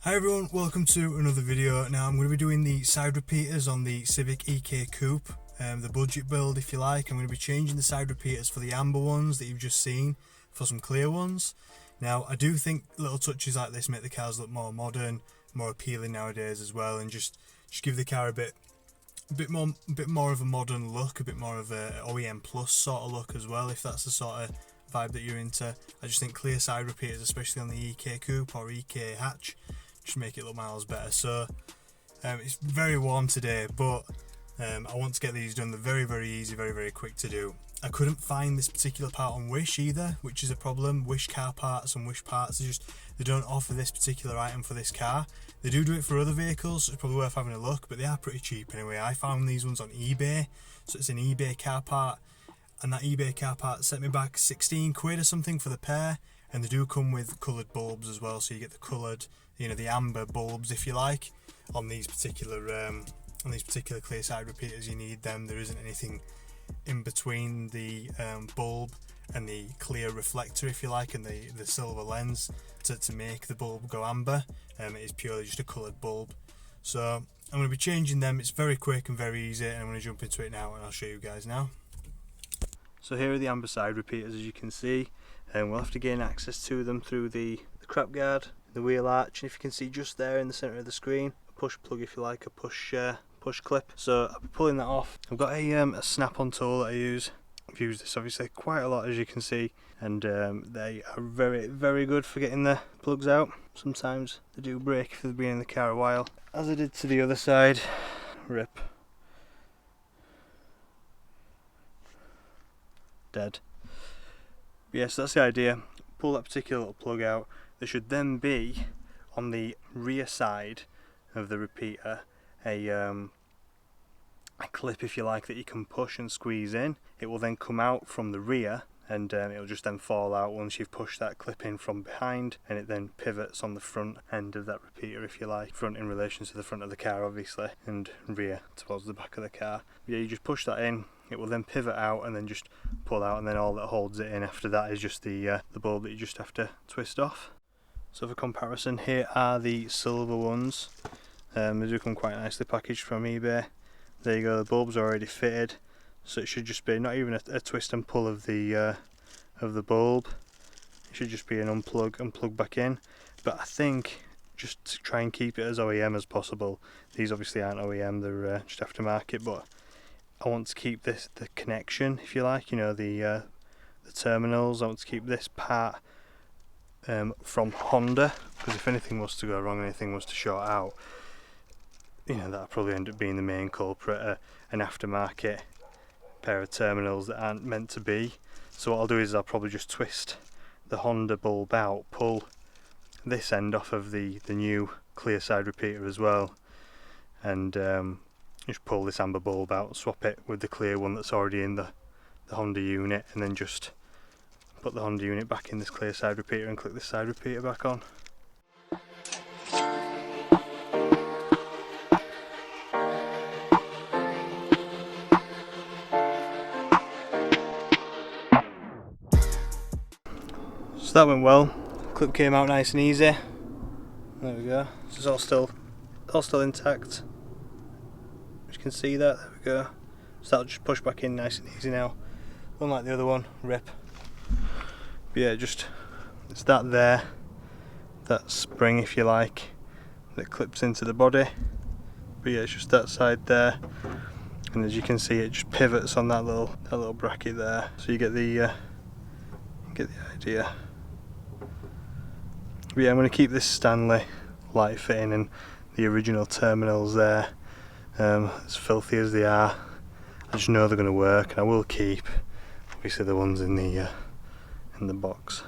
Hi everyone, welcome to another video. Now I'm going to be doing the side repeaters on the Civic EK Coupe, the budget build if you like. I'm going to be changing the side repeaters for the amber ones that you've just seen for some clear ones. Now I do think little touches like this make the cars look more modern, more appealing nowadays as well, and just give the car a bit more of a modern look, a bit more of a OEM plus sort of look as well, if that's the sort of vibe that you're into. I just think clear side repeaters, especially on the EK Coupe or EK hatch, just make it look miles better. So it's very warm today, but I want to get these done. They're very easy, very quick to do. I couldn't find this particular part on Wish either, which is a problem. Wish car parts and Wish parts, they don't offer this particular item for this car. They do it for other vehicles, so it's probably worth having a look, but they are pretty cheap anyway. I found these ones on eBay, so it's an eBay car part, and that eBay car part set me back 16 quid or something for the pair. And they do come with coloured bulbs as well, so you get the coloured, the amber bulbs if you like. On these particular clear side repeaters, you need them. There isn't anything in between the bulb and the clear reflector if you like, and the silver lens to make the bulb go amber. It is purely just a coloured bulb. So I'm going to be changing them. It's very quick and very easy, and I'm going to jump into it now and I'll show you guys now. So here are the amber side repeaters, as you can see, and we'll have to gain access to them through the crap guard, the wheel arch, and if you can see just there in the centre of the screen, a push plug if you like, a push clip. So I'll be pulling that off. I've got a snap-on tool that I use. I've used this obviously quite a lot, as you can see, and they are very good for getting the plugs out. Sometimes they do break if they've been in the car a while, as I did to the other side. Rip. Dead. Yes, that's the idea. Pull that particular little plug out. There should then be on the rear side of the repeater a clip, if you like, that you can push and squeeze in. It will then come out from the rear, and it'll just then fall out once you've pushed that clip in from behind, and it then pivots on the front end of that repeater, if you like. Front in relation to the front of the car obviously, and rear towards the back of the car. Yeah, you just push that in, it will then pivot out and then just pull out, and then all that holds it in after that is just the bulb that you just have to twist off. So for comparison, here are the silver ones. They do come quite nicely packaged from eBay. There you go, the bulb's are already fitted, so it should just be not even a twist and pull of the bulb. It should just be an unplug and plug back in. But I think, just to try and keep it as OEM as possible, these obviously aren't OEM, they're just aftermarket, but I want to keep the connection, if you like, the terminals. I want to keep this part from Honda, because if anything was to go wrong, anything was to short out, that'll probably end up being the main culprit, an aftermarket pair of terminals that aren't meant to be. So what I'll do is I'll probably just twist the Honda bulb out, pull this end off of the new clear side repeater as well, and just pull this amber bulb out, swap it with the clear one that's already in the Honda unit, and then just put the Honda unit back in this clear side repeater and click this side repeater back on. So that went well. Clip came out nice and easy. There we go. This is all still intact. You can see that. There we go. So that'll just push back in nice and easy now. Unlike the other one, rip. But yeah, it's that there, that spring if you like, that clips into the body. But yeah, it's just that side there, and as you can see, it just pivots on that little bracket there. So you get the idea. But yeah, I'm going to keep this Stanley light fitting and the original terminals there. As filthy as they are, I just know they're going to work, and I will keep obviously the ones in the box.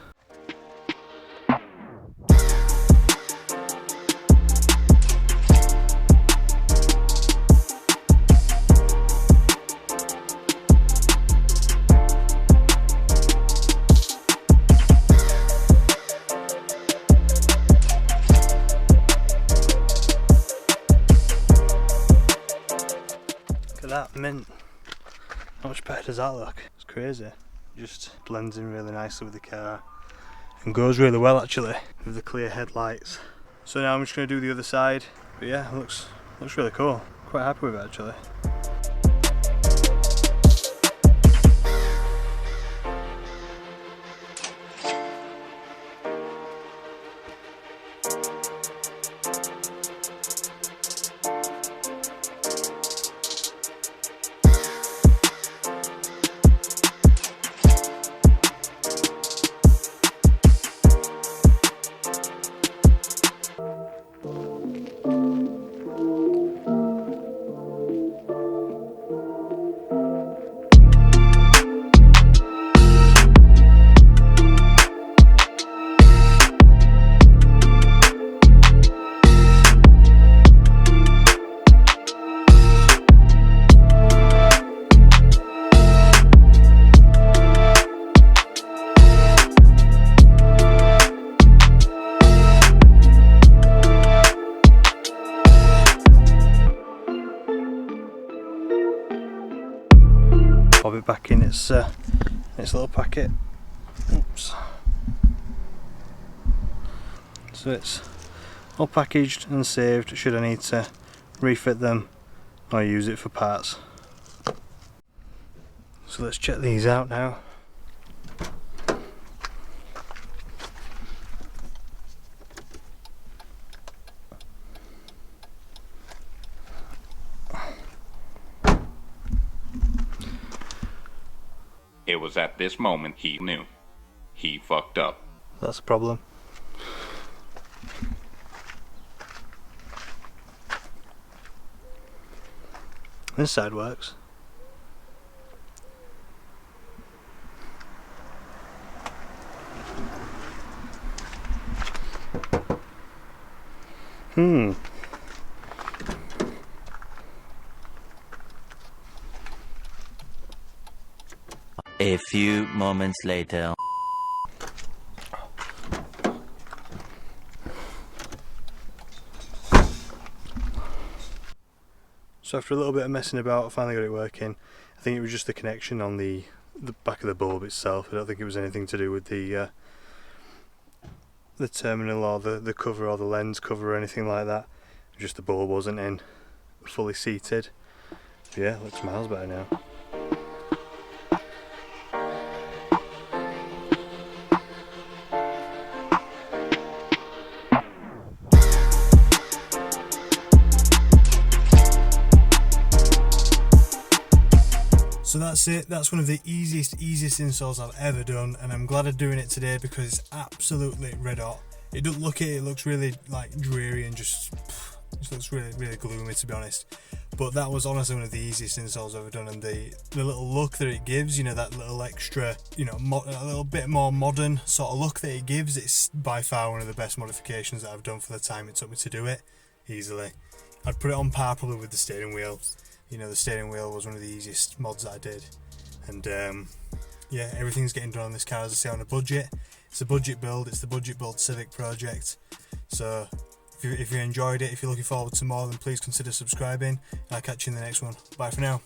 Look at that mint. How much better does that look? It's crazy. Just blends in really nicely with the car and goes really well actually with the clear headlights. So now I'm just going to do the other side. But yeah, it looks really cool. Quite happy with it actually. Pop it back in its little packet. Oops. So it's all packaged and saved should I need to refit them or use it for parts. So let's check these out now. It was at this moment he knew. He fucked up. That's a problem. This side works. A few moments later. So after a little bit of messing about, I finally got it working. I think it was just the connection on the back of the bulb itself. I don't think it was anything to do with the terminal or the cover or the lens cover or anything like that. It was just the bulb wasn't in fully seated. But yeah, it looks miles better now. So that's it, that's one of the easiest installs I've ever done, and I'm glad I'm doing it today because it's absolutely red hot. It doesn't look it looks really like dreary and just looks really gloomy, to be honest. But that was honestly one of the easiest installs I've ever done, and the little look that it gives, you know, that little extra, you know, a little bit more modern sort of look that it gives, it's by far one of the best modifications that I've done for the time it took me to do it, easily. I'd put it on par probably with the steering wheel. You know, the steering wheel was one of the easiest mods that I did, and yeah, everything's getting done on this car, as I say, on a budget. It's a budget build, it's the Budget Build Civic project. So if you enjoyed it, if you're looking forward to more, then please consider subscribing, and I'll catch you in the next one. Bye for now.